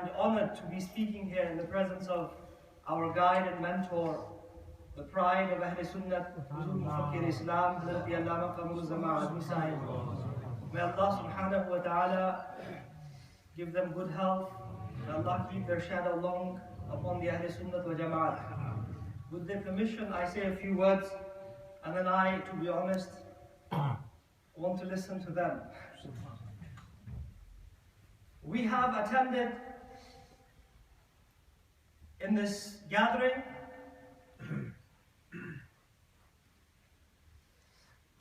and honored to be speaking here in the presence of our guide and mentor, the pride of Ahl Sunnah, Huzur Mufakkir Islam, Hazrat Allama Qamar Hussain. May Allah subhanahu wa ta'ala give them good health. May Allah keep their shadow long upon the Ahl Sunnah wa Jama'at. With their permission, I say a few words, and then I, to be honest, want to listen to them. We have attended in this gathering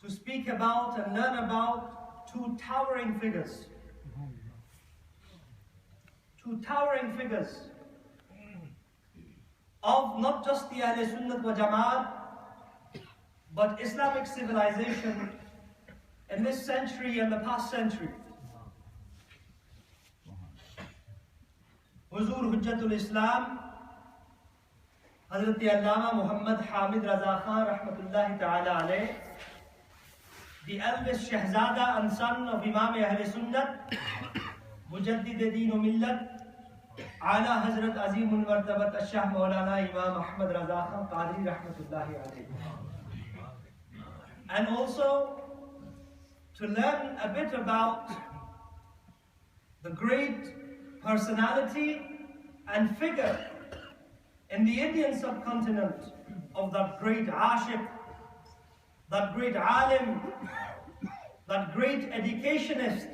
to speak about and learn about two towering figures. Two towering figures of not just the Ahl Sunnah wa Jama'at, but Islamic civilization in this century and the past century. Huzur Hujjatul Islam, Hazrat Allama Muhammad Hamid Raza Khan Rahmatullahi Ta'ala alayh, the eldest Shahzada and son of Imam Ahl Sunnah, Mujaddid Deen o Millat, Ala Hazrat Aziz Muradabadi Shaykh Moulana Imam Ahmad Raza Khan Qadiri Rahmatullahi alayh. And also to learn a bit about the great personality and figure in the Indian subcontinent of that great Ashiq, that great Alim, that great educationist,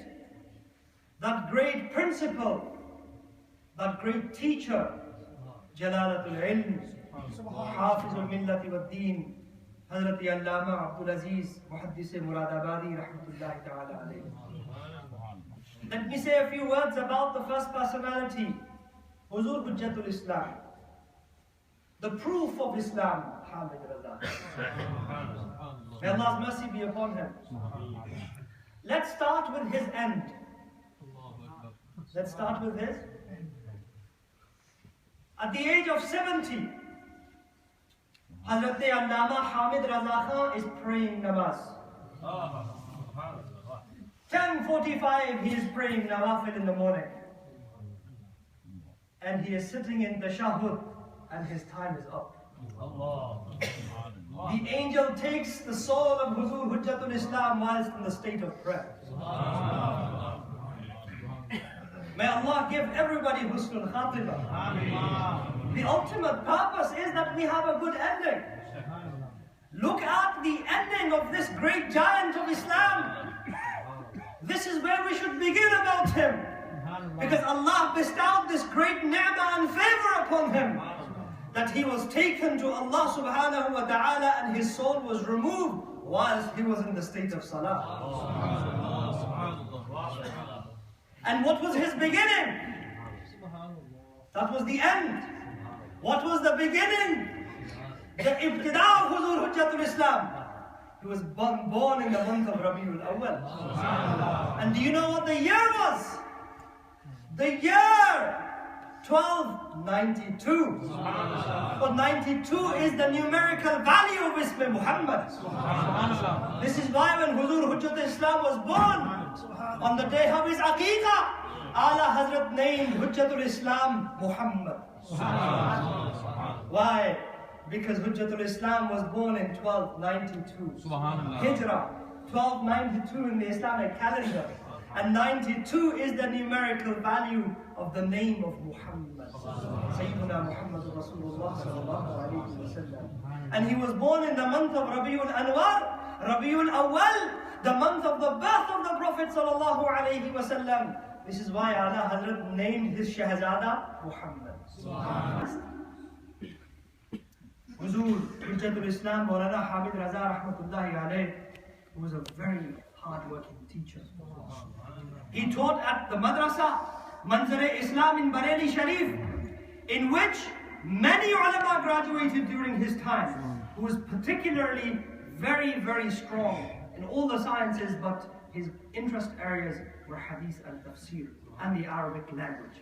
that great principal, that great teacher, Jalalatul Ilm, Hafizul Millat wa Deen, Hazrat Allama Abdul Aziz, Muradabadi, Rahmatullahi Ta'ala alayhi. Let me say a few words about the first personality, Huzur Hujjatul Islam, the proof of Islam, Hamid Raza. May Allah's mercy be upon him. Let's start with his end. Let's start with his. At the age of 70, Hazrat Allama Hamid Raza Khan is praying namaz. 10:45 he is praying nawafil in the morning. And he is sitting in tashahhud and his time is up. The angel takes the soul of Huzur Hujjatul Islam whilst in the state of prayer. May Allah give everybody husnul khatimah. The ultimate purpose is that we have a good ending. Look at the ending of this great giant of Islam. This is where we should begin about him. Because Allah bestowed this great ni'mah and favor upon him, that he was taken to Allah subhanahu wa ta'ala and his soul was removed whilst he was in the state of salah. And what was his beginning? That was the end. What was the beginning? The ibtida of Huzur Hujjatul Islam. He was born in the month of Rabiul Awwal. And do you know what the year was? The year 1292. But 92 is the numerical value of Ism Muhammad. This is why when Huzur Hujjatul Islam was born, on the day of his Aqiqah, Allah Hazrat named Hujjatul Islam Muhammad. Why? Because Hujjatul Islam was born in 1292. Hijrah, 1292 in the Islamic calendar. And 92 is the numerical value of the name of Muhammad. Sayyidina Muhammad Rasulullah sallallahu alayhi wa sallam. And he was born in the month of Rabiul Anwar, Rabiul Awwal, the month of the birth of the Prophet sallallahu alayhi wa sallam. This is why Allah Hazrat named his Shahzada Muhammad. Huzur Hujjatul Islam, Moulana Hamid Raza Rahmatullahi alayh, who was a very hard-working teacher. He taught at the Madrasa Manzar-e-Islam in Bareilly Sharif, in which many ulama graduated during his time, who was particularly very, very strong in all the sciences, but his interest areas were hadith and tafsir and the Arabic language.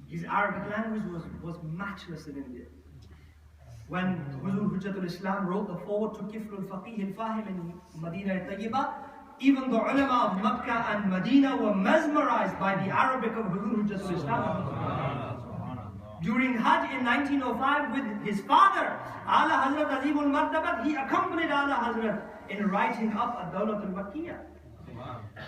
His Arabic language was matchless in India. When Huzur Hujjatul Islam wrote the foreword to Kifl al-Faqih al-Fahim in Medina Tayyibah, even the ulama of Makkah and Medina were mesmerized by the Arabic of Huzur Hujjatul Islam. During Hajj in 1905 with his father, Ala Hazrat Aziz al-Muradabadi, he accompanied Ala Hazrat in writing up Ad-Dawlat al-Makkiyah.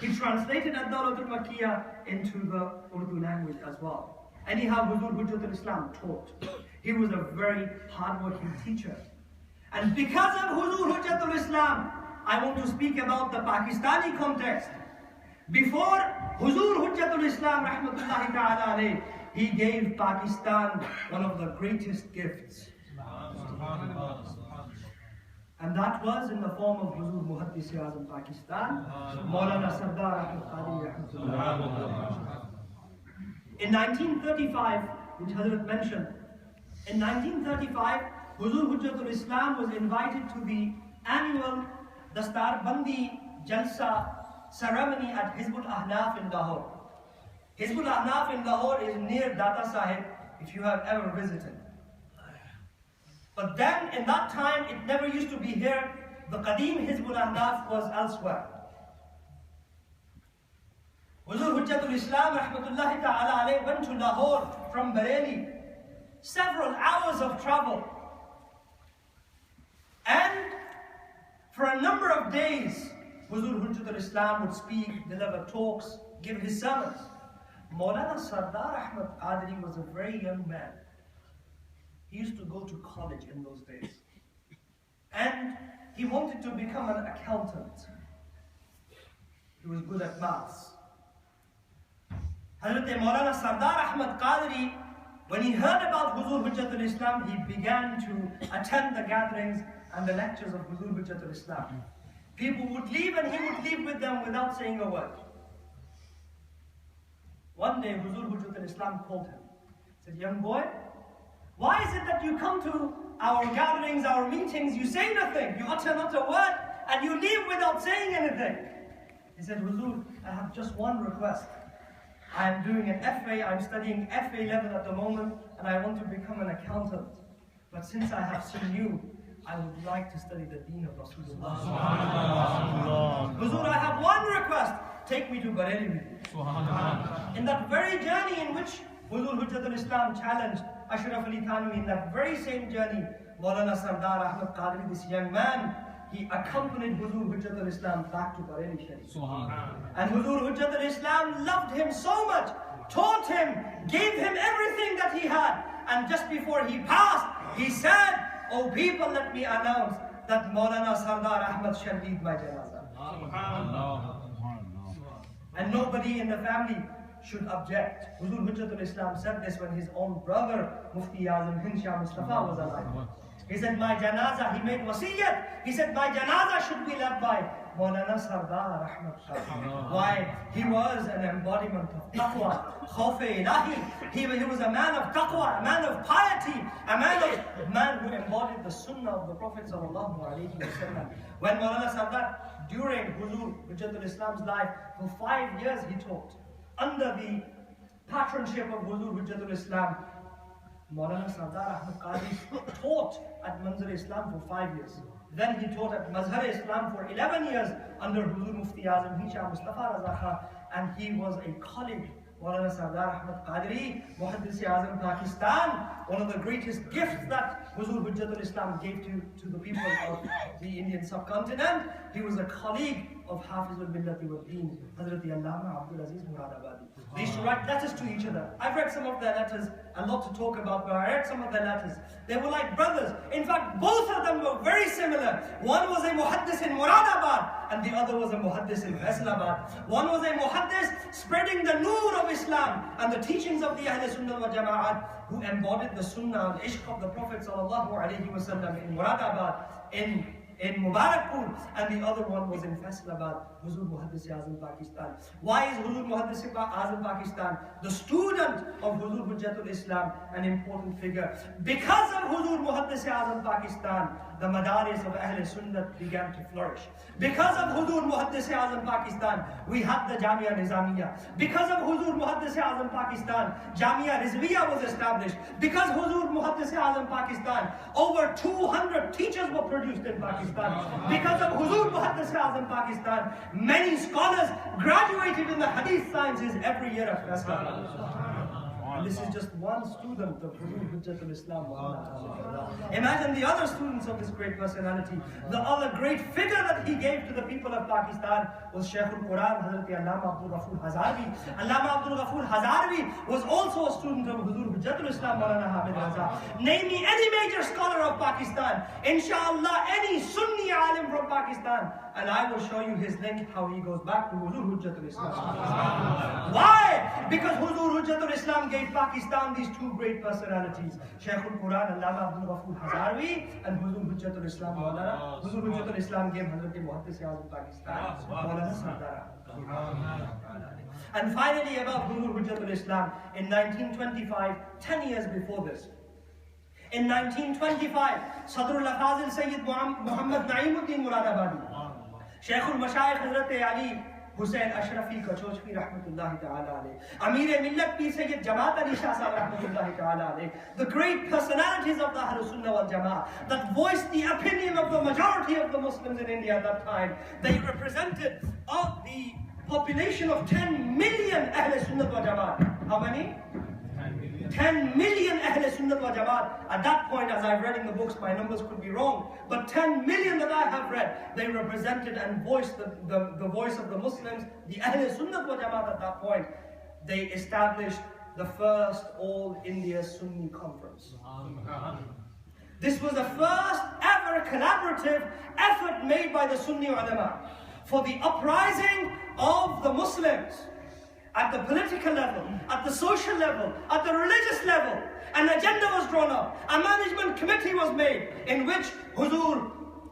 He translated Ad-Dawlat al-Makkiyah into the Urdu language as well. Anyhow, Huzur Hujjatul Islam taught. He was a very hard-working teacher. And because of Huzur Hujjatul Islam, I want to speak about the Pakistani context. Before Huzur Hujjatul Islam, rahmatullahi ta'ala alayh, he gave Pakistan one of the greatest gifts. And that was in the form of Huzur Muhaddis-e-Azam Pakistan, Moulana Sardar Ahmad. In 1935, which Hazrat mentioned, in 1935, Huzur Hujjatul Islam was invited to the annual Dastar Bandi Jalsa ceremony at Hizbul Ahnaf in Lahore. Hizbul Ahnaf in Lahore is near Data Sahib, if you have ever visited. But then, in that time, it never used to be here. The Qadim Hizbul Ahnaf was elsewhere. Huzur Hujjatul Islam, rahmatullahi ta'ala alayh, went to Lahore from Bareilly. Several hours of travel. And for a number of days, Huzur Hujjatul Islam would speak, deliver talks, give his sermons. Moulana Sardar Ahmad Qadiri was a very young man. He used to go to college in those days. And he wanted to become an accountant. He was good at maths. Hazrat Moulana Sardar Ahmad Qadiri, when he heard about Huzur Hujjatul Islam, he began to attend the gatherings and the lectures of Huzur Hujjatul Islam. People would leave and he would leave with them without saying a word. One day Huzur Hujjatul Islam called him. He said, young boy, why is it that you come to our gatherings, our meetings, you say nothing, you utter not a word, and you leave without saying anything? He said, Huzur, I have just one request. I am doing an FA, I'm studying FA level at the moment, and I want to become an accountant. But since I have seen you, I would like to study the deen of Rasulullah. Huzur, I have one request. Take me to Bareilly with you. In that very journey in which Huzur Hujjatul Islam challenged Ashraf Ali Thanwi, in that very same journey, Moulana Sardar Ahmad Qadiri, this young man, he accompanied Huzur Hujjatul Islam back to Bareilly Sharif. And Huzur Hujjatul Islam loved him so much, taught him, gave him everything that he had. And just before he passed, he said, "O people, let me announce that Moulana Sardar Ahmad shall lead my janazah." And nobody in the family should object. Huzur Hujjatul Islam said this when his own brother, Mufti Azam Hind Shah Mustafa, was alive. He said, my janazah, he made wasiyat. He said, my janazah should be led by Moulana Sardar Ahmad Shah. Why? He was an embodiment of taqwa, khawf-e ilahi. He was a man of taqwa, a man of piety, a man who embodied the sunnah of the Prophet sallallahu alaihi wasallam. When Moulana Sardar, during Huzur Hujjatul Islam's life, for 5 years he taught. Under the patronship of Huzur Hujjatul Islam, Moulana Sardar Ahmad Qadiri taught at Manzar Islam for 5 years. Then he taught at Mazhar Islam for 11 years under Huzur Mufti Azam Hind Shah Mustafa Raza Khan, and he was a colleague. Moulana Sardar Ahmad Qadiri, Muhaddis-e-Azam Pakistan, one of the greatest gifts that Huzur Hujjatul Islam gave to the people of the Indian subcontinent. He was a colleague of Hafiz al-Millat and Hazrat Abdul Aziz Muradabadi. They used to write letters to each other. I've read some of their letters, a lot to talk about, but I read some of their letters. They were like brothers. In fact, both of them were very similar. One was a muhaddis in Muradabad, and the other was a muhaddis in Faisalabad. One was a muhaddis spreading the noor of Islam and the teachings of the Ahl Sunnah wa Jama'at, who embodied the Sunnah and Ishq of the Prophet sallallahu alaihi wasallam in Muradabad, in Mubarakpur, and the other one was in Faisalabad, Huzur Muhaddis-e-Azam Pakistan. Why is Huzur Muhaddis-e-Azam Pakistan, the student of Huzur Hujjatul Islam, an important figure? Because of Huzur Muhaddis-e-Azam Pakistan, the madaris of Ahl Sunnah began to flourish. Because of Huzur Muhaddis-e-Azam Pakistan, we had the Jamia Nizamiya. Because of Huzur Muhaddis-e-Azam Pakistan, Jamia Rizviya was established. Because Huzur Muhaddis-e-Azam Pakistan, over 200 teachers were produced in Pakistan. Pakistan. Because of Huzur Muhaddis Azam Pakistan, many scholars graduated in the hadith sciences every year at Raza. And this is just one student of Huzur Hujjatul Islam. Imagine the other students of this great personality. The other great figure that he gave to the people of Pakistan was Shaykh al-Quran, Hazrat Abdul Abdul Hazarvi was also a student of Huzur Hujjatul Islam, Moulana Hamid Raza. Name me any major scholar of Pakistan, inshallah, any Sunni alim from Pakistan, and I will show you his link, how he goes back to Huzur Hujjatul Islam. Why? Because Huzur Hujjatul Islam gave Pakistan these two great personalities, Shaykh al-Quran, Abdul Hazarvi, and Huzur Hujjatul Islam, Moulana. Huzur Hujjatul Islam gave Hazrat Muhaddis Azam Pakistan, Moulana Sardara. And finally, about Huzur Hujjatul Islam, in 1925, 10 years before this, in 1925, Sadr al-Fazil Sayyid Muhammad Naimuddin Muradabadi, Shaykh al-Mashayikh Hazrat Ali Hussain Ashrafi Kachochki Rahmatullahi Ta'ala alayh, Amir Millat Pir Sayyid Jamaat Ali Shah Sahib Rahmatullahi Ta'ala alayh, the great personalities of the Ahlus Sunnah wal Jama'ah that voiced the opinion of the majority of the Muslims in India at that time. They represented of the population of 10 million Ahl Sunnah wal Jama'at. How many? 10 million Ahl Sunnah wal Jama'at. At that point, as I've read in the books, my numbers could be wrong, but 10 million that I have read, they represented and voiced the voice of the Muslims, the Ahl Sunnah wal Jama'at at that point. They established the first All India Sunni Conference. This was the first ever collaborative effort made by the Sunni ulama for the uprising of the Muslims at the political level, at the social level, at the religious level. An agenda was drawn up, a management committee was made in which Huzur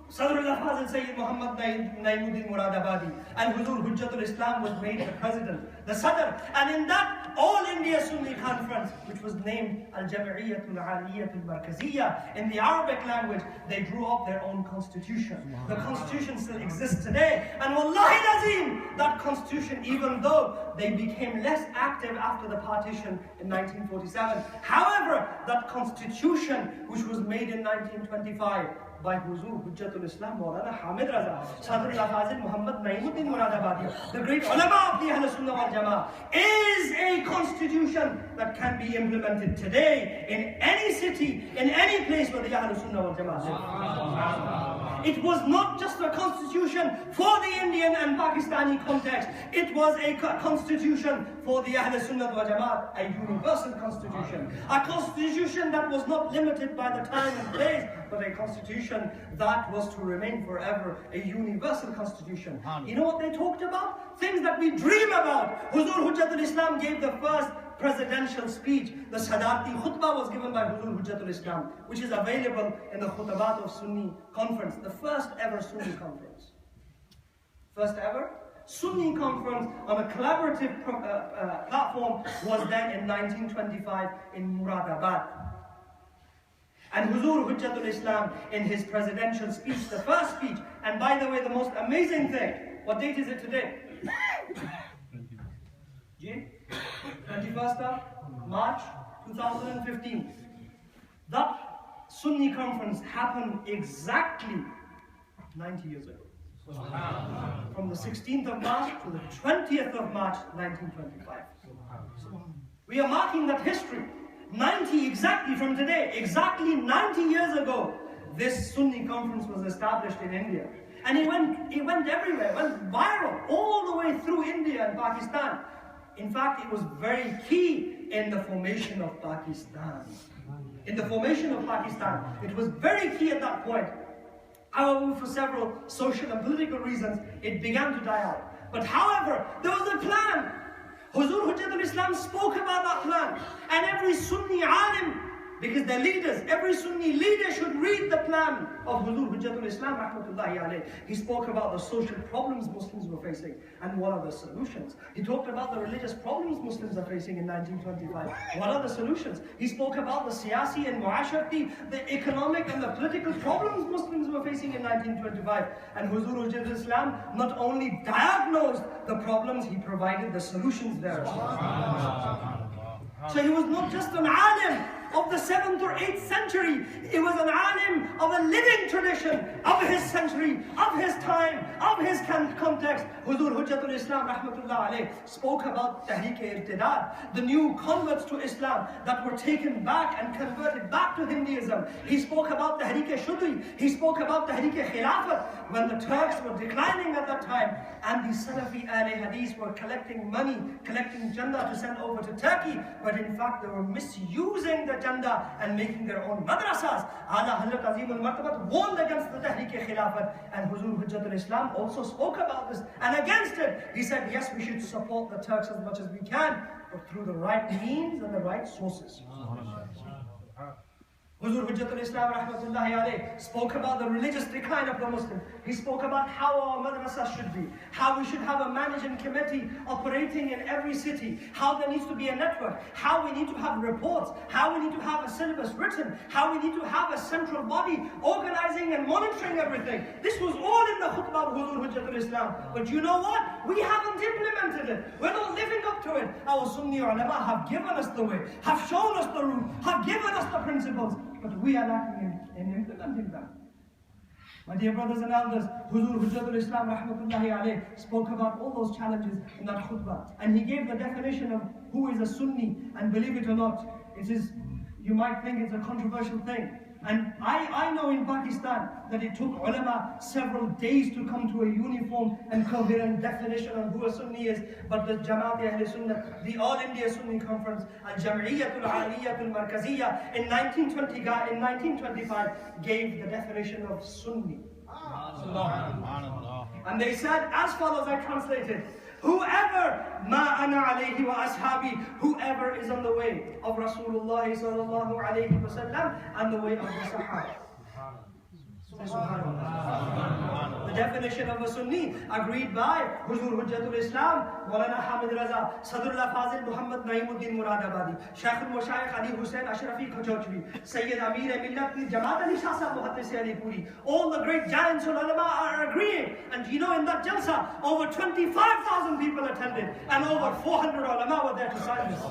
Sadr al-Fazil Sayyid Muhammad Naimuddin Muradabadi and Huzur Hujjatul Islam was made the president, the Sadr. And in that All India Sunni Conference, which was named Al-Jam'iyatul Aliyatul Markaziyya in the Arabic language, they drew up their own constitution. The constitution still exists today. And Wallahi Nazim, that constitution, even though they became less active after the partition in 1947, however, that constitution, which was made in 1925, by Huzur Hujjatul Islam, Moulana Hamid Raza, Sadr al-Fazil Muhammad Naimuddin Muradabadi, the great ulama of the Ahl Sunnah wal Jama'ah, is a constitution that can be implemented today in any city, in any place where the Ahl Sunnah wal Jama'ah live. It was not just a constitution for the Indian and Pakistani context, it was a constitution for the Ahl Sunnah wal Jama'ah, a universal constitution. A constitution that was not limited by the time and place, but a constitution that was to remain forever, a universal constitution. You know what they talked about? Things that we dream about. Huzur Hujjatul Islam gave the first presidential speech. The Sadati khutbah was given by Huzur Hujjatul Islam, which is available in the Khutbaat of Sunni conference, the first ever Sunni conference. First ever Sunni conference on a collaborative platform was then in 1925 in Muradabadi. And Huzur Hujjatul Islam, in his presidential speech, the first speech, and by the way, the most amazing thing, what date is it today? 21st of March 2015. That Sunni conference happened exactly 90 years ago. From the 16th of March to the 20th of March 1925. We are marking that history. 90 exactly from today, exactly 90 years ago, this Sunni conference was established in India. And it went everywhere, it went viral, all the way through India and Pakistan. In fact, it was very key in the formation of Pakistan. In the formation of Pakistan, it was very key at that point. However, for several social and political reasons, it began to die out. But however, there was a plan. Huzur Hujjatul Islam spoke about that plan, and every Sunni alim, because they're leaders, every Sunni leader should read the plan of Huzur Hujjatul Islam rahmatullahi alayh. He spoke about the social problems Muslims were facing and what are the solutions. He talked about the religious problems Muslims are facing in 1925. What are the solutions? He spoke about the siyasi and muasharati, the economic and the political problems Muslims were facing in 1925. And Huzur Hujjatul Islam not only diagnosed the problems, he provided the solutions there. So he was not just an alim of the 7th or 8th century. He was an alim of a living tradition, of his century, of his time, of his context. Huzur Hujjatul Islam rahmatullah alayh spoke about Tahrik-e-Irtidad, the new converts to Islam that were taken back and converted back to Hinduism. He spoke about Tahrik-e-Shudri. He spoke about Tahrik-e-Khilafat, when the Turks were declining at that time, and the Salafi Ahle Hadith were collecting money, collecting Jannah to send over to Turkey, but in fact they were misusing the Jannah and making their own madrasas. Hazrat Azim al-Martabat warned against the Tahrik-e-Khilafat, and Huzur Hujjatul Islam also spoke about this and against it. He said, yes, we should support the Turks as much as we can, but through the right means and the right sources. Huzur Hujjatul Islam rahmatullahi alayh spoke about the religious decline of the Muslims. He spoke about how our madrasas should be, how we should have a managing committee operating in every city, how there needs to be a network, how we need to have reports, how we need to have a syllabus written, how we need to have a central body organizing and monitoring everything. This was all in the khutbah of Huzur Hujjatul Islam. But you know what? We haven't implemented it. We're not living up to it. Our Sunni ulama have given us the way, have shown us the route, have given us the principles, but we are lacking in implementing them. My dear brothers and elders, Huzur Hujjatul Islam rahmatullahi alayh spoke about all those challenges in that khutbah. And he gave the definition of who is a Sunni, and believe it or not, it is, you might think it's a controversial thing. And I know in Pakistan that it took ulama several days to come to a uniform and coherent definition on who a Sunni is. But the Jamaat-e-Ahl Sunnah, the All India Sunni Conference, Al-Jam'iyyatul Aliyatul Markaziyya in 1925 gave the definition of Sunni. And they said as follows, I translated: whoever ma ana alayhi wa ashabi, whoever is on the way of Rasulullah sallallahu alayhi wa sallam and the way of the Sahaba. The definition of a Sunni agreed by Huzur Hujjatul Islam, Moulana Hamid Raza, Sadrullah Fazil Muhammad Naimuddin Muradabadi, Shaykh al-Mashayikh Ali Hussain Ashrafi Khajojvi, Sayyid Amir Millat and Muhaddis Ali Puri. All the great giants of ulama are agreeing. And you know, in that jalsa, over 25,000 people attended, and over 400 ulama were there to sign this.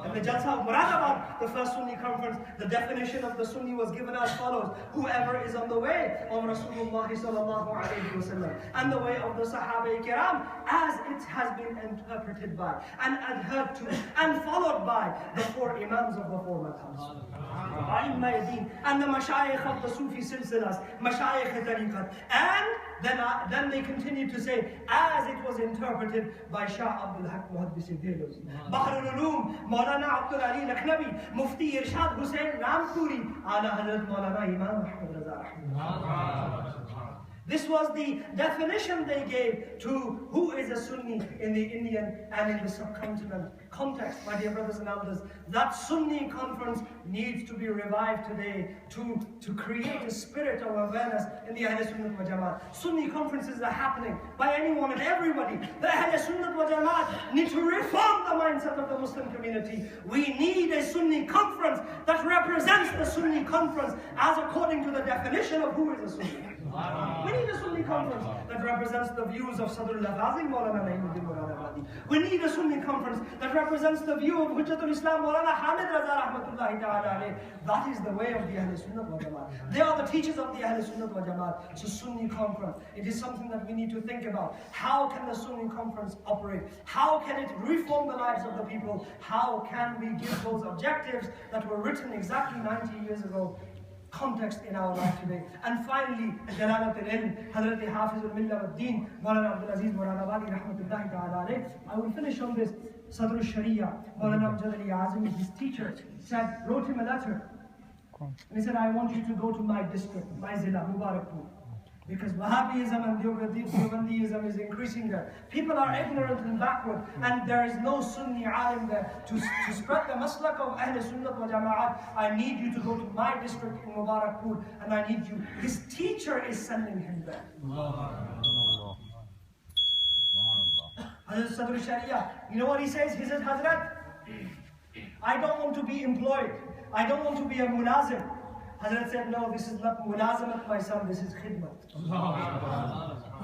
In the jalsa of Muradabad, the first Sunni conference, the definition of the Sunni was given as follows: whoever is on the way of Rasulullah sallallahu alayhi wa sallam and the way of the Sahaba-i-Kiram, as it has been interpreted by and adhered to and followed by the 4 Imams of the 4 madhabs, and the Mashayikh of the Sufi silsilas, Mashayikh tariqat, and then they continue to say, as it was interpreted by Shah Abdul Muhaddis al-Delos, Bahr al-Ulum, Moulana Abdul Ali Lakhnavi, Mufti Irshad Hussain Rampuri, ala Hazrat Moulana Iman Raza. This was the definition they gave to who is a Sunni in the Indian and in the subcontinent context. My dear brothers and elders, that Sunni conference needs to be revived today to create a spirit of awareness in the Ahl Sunnah wal Jamaat. Sunni conferences are happening by anyone and everybody. The Ahl Sunnah wal Jamaat need to reform the mindset of the Muslim community. We need a Sunni conference that represents the Sunni conference as according to the definition of who is a Sunni. We need a Sunni conference that represents the views of Sadrullah Fazil Moulana Naimuddin Muradabadi. We need a Sunni conference that represents the view of Hujjatul Islam Moulana Hamid Raza rahmatullahi ta'ala alayh. That is the way of the Ahl Sunnah wal Jamaat. They are the teachers of the Ahl Sunnah wal Jamaat. It's a Sunni conference. It is something that we need to think about. How can the Sunni conference operate? How can it reform the lives of the people? How can we give those objectives that were written exactly 90 years ago context in our life today? And finally, Jalalat al-Ilm, Hazrat Hafiz al-Millat ad-Din, Moulana Abdul Aziz Muradabadi rahmatullahi ta'ala alayh. I will finish on this. Sadr al-Sharia, Moulana Abdul Azim, his teacher, wrote him a letter. And he said, I want you to go to my district, my Zilla, Mubarakpur. Because Wahhabism and Deobandism is increasing there. People are ignorant and backward, and there is no Sunni alim there to spread the maslak of Ahl Sunnah wal Jamaat. I need you to go to my district in Mubarakpur, and I need you. His teacher is sending him there. Hazrat Sadr Sharia, you know what he says? He says, Hazrat, I don't want to be employed. I don't want to be a mulazim. Hazrat said, no, this is not mulazamat, my son, this is khidmat.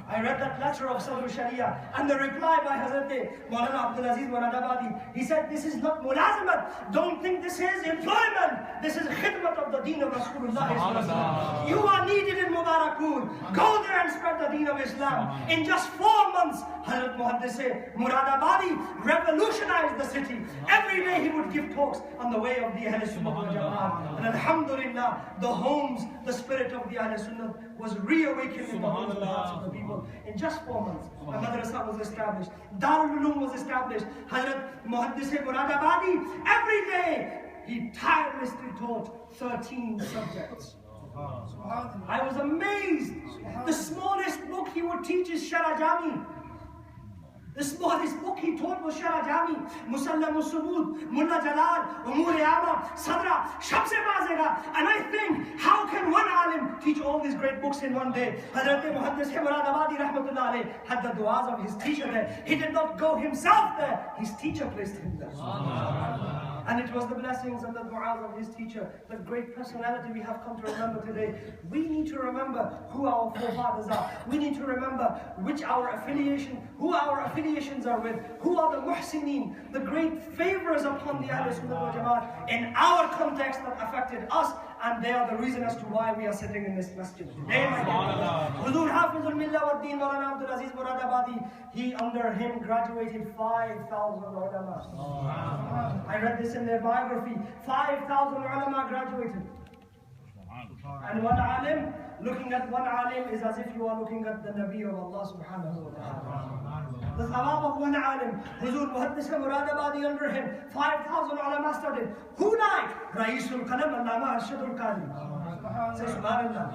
I read that lecture of Sadr Sharia and the reply by Hazrat Moulana Abdul Muradabadi. He said, this is not mulazamat. Don't think this is employment. This is khidmat of the deen of Rasulullah. You are needed in Mubarakpur. Go there and spread the deen of Islam. In just 4 months, Hazrat Muradabadi revolutionized the city. Every day he would give talks on the way of the Ahl Sunnah wal Jama'at. And Alhamdulillah, the homes, the spirit of the Ahl Sunnah was reawakened in the homes and hearts of the people. In just 4 months, a madrasa was established. Darul Uloom was established. Hazrat Muradabadi, every day, he tirelessly taught 13 subjects. I was amazed. The smallest book he would teach is Shara Jami. The smallest book he taught was Shara Jami, Musallam al-Subud, Mullah Jalal, Umur Ama, Sadra, Shamse Bazega. And I think, how can one alim teach all these great books in one day? Hazrat Muhaddis Muradabadi rahmatullah alayh had the du'as of his teacher there. He did not go himself there, his teacher placed him there. And it was the blessings and the du'as of his teacher, the great personality we have come to remember today. We need to remember who our forefathers are. We need to remember who our affiliations are with, who are the muhsineen, the great favors upon the Ahl Sunnah wal Jama'at in our context that affected us, and they are the reason as to why we are sitting in this masjid today. Huzur Hafiz al-Millat and Moulana Abdul Aziz Muradabadi, under him graduated 5,000 ulama. I read this in their biography. 5,000 ulama graduated. And one alim, looking at one alim is as if you are looking at the Nabi of Allah subhanahu wa ta'ala. The thawab of one alim, Huzur Muhaddis Muradabadi, under him 5,000 ulama studied. Who like Raisul Qalam Allama Arshadul Qadiri? Say subhanallah.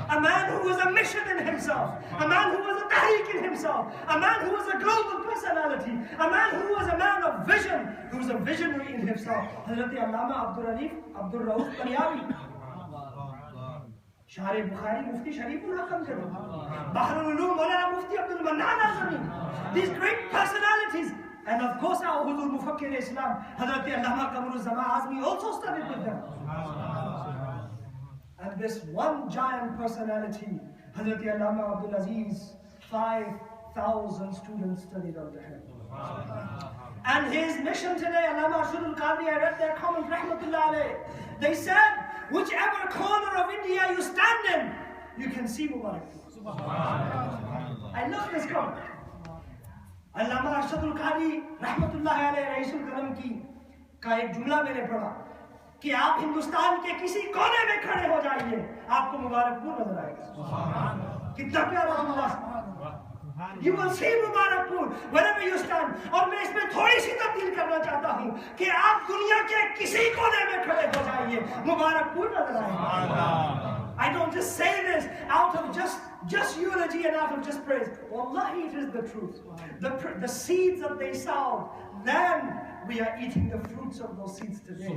A man who was a mission in himself, a man who was a tahriq in himself, a man who was a global personality, a man who was a man of vision, who was a visionary in himself. Hazrat Allama Abdul Rauf Qadiyawi, Shari Bukhari, Mufti Shariful Hakam Jadu, Bahrul Uloom, Moulana Mufti Abdul. These great personalities. And of course our Huzur Mufakkir Islam, Hazrat Allama Qamrul Zama Azmi also studied with them. And this one giant personality, Hazrat Allama Abdul Aziz, 5,000 students studied under him. And his mission today, Allama Arshadul Qadiri, I read their comment, rahmatullah alayh. They said, whichever corner of India you stand in, you can see Mubarak. I love this comment. Allama Arshadul Qadiri, rahmatullah alayh, Raisul Kalam ki का एक जुमला मैंने पढ़ा कि आप हिंदुस्तान के किसी कोने में खड़े हो जाइए, आपको मुबारकपुर नजर आएगा. कितना प्यारा जुमला. You will see Mubarakpur wherever you stand. और मैं इसमें थोड़ी सी तब्दील करना चाहता हूँ कि आप दुनिया के किसी कोने में खड़े हो जाइए, मुबारकपुर नजर आएगा. I don't just say this out of just eulogy and out of just praise. Wallahi, it is the truth. The seeds that they sowed, then we are eating the fruits of those seeds today.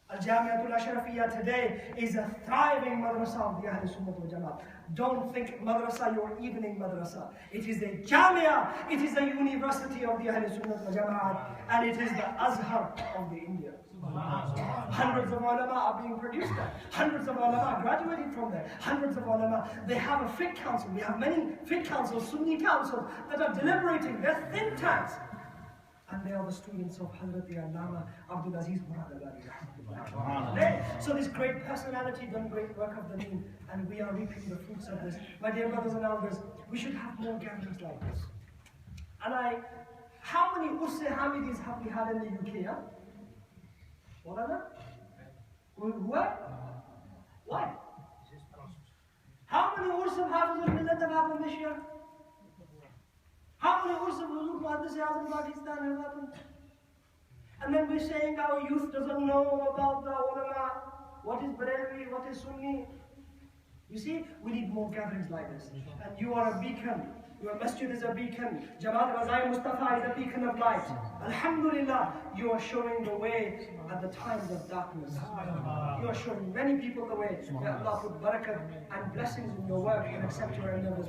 Al-Jamiatul Ashrafiyya today is a thriving madrasa of the Ahl Sunnah wal Jama'at. Don't think madrasa your evening madrasa. It is a jamia, it is a university of the Ahl Sunnah wal Jama'at, and it is the Azhar of the India. Hundreds of ulama are being produced there. Hundreds of ulama graduating from there. Hundreds of ulama. They have a fiqh council. We have many fiqh councils, Sunni councils that are deliberating. They're think tanks. And they are the students of Hazrat Allama Abdul Aziz Muradabadi. So this great personality done great work of the deen, and we are reaping the fruits of this. My dear brothers and elders, we should have more gatherings like this. And how many Urs Hamidis have we had in the UK? Yeah? Moulana? Why? How many Urs of Huzur have happened this year? How many Urs of Huzur in Pakistan have happened? And then we're saying our youth doesn't know about the ulama, what is Barelvi, what is Sunni. You see, we need more gatherings like this. And you are a beacon. Your masjid is a beacon. Jamaat Razai Mustafa is a beacon of light. Alhamdulillah, you are showing the way at the times of darkness. You are showing many people the way. May Allah put barakat and blessings in your work and accept your endeavors.